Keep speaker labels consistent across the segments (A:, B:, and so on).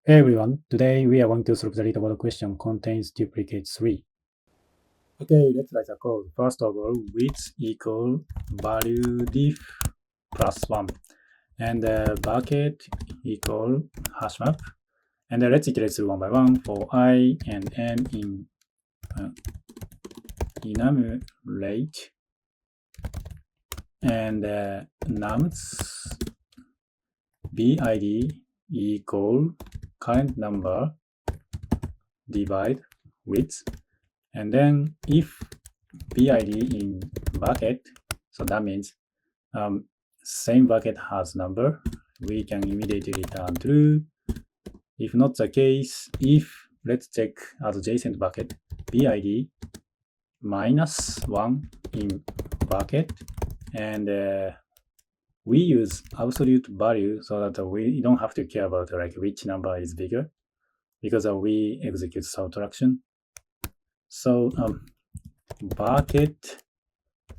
A: Hey everyone, today we are going to solve the LeetCode question contains duplicate 3. Okay, let's write the code. First of all, width equal value diff plus 1 and bucket equal hash map. And let's iterate through one by one for I and n in enumerate and nums bid equal current number divide width. And then if BID in bucket, so that means same bucket has number, we can immediately return true. If not the case, if let's check as adjacent bucket, BID minus 1 in bucket, and we use absolute value so that we don't have to care about like which number is bigger because we execute subtraction. So bucket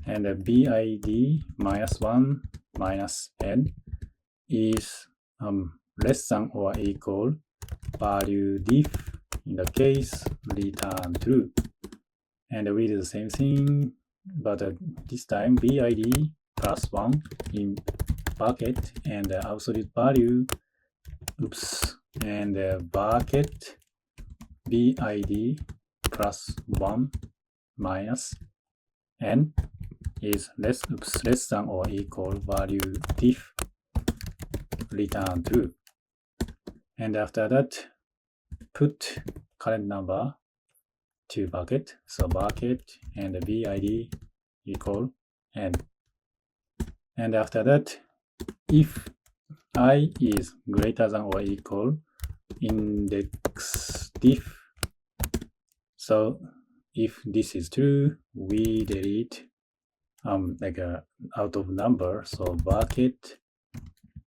A: and BID minus 1 minus n is less than or equal value diff, in the case return true. And we do the same thing, but this time BID plus 1 in bucket and absolute value, and bucket BID plus 1 minus n is less than or equal value diff return true. And after that, put current number to bucket. So bucket and BID equal n. And after that, if I is greater than or equal index diff. So if this is true, we delete like a out of number, so bucket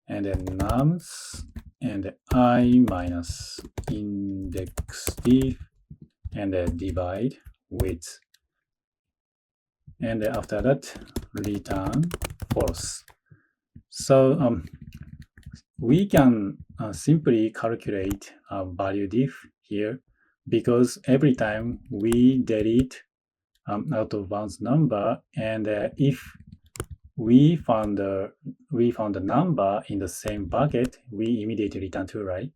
A: and then nums and I minus index diff and divide width. And after that, return false. So we can simply calculate value diff here, because every time we delete out of bounds number, and if we found a number in the same bucket, we immediately return true, right?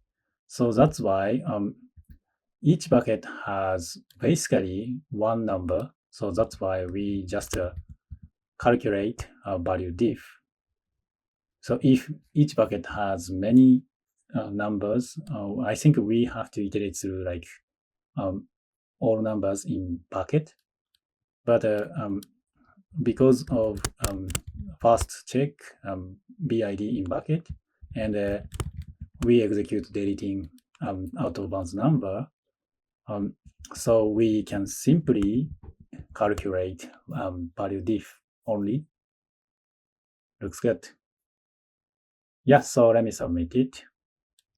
A: So that's why each bucket has basically one number. So that's why we just calculate value diff. So if each bucket has many numbers, I think we have to iterate through like all numbers in bucket. But because of first check BID in bucket, and we execute deleting out of bounds number, so we can simply calculate value diff only. Looks good. Yeah, so let me submit it.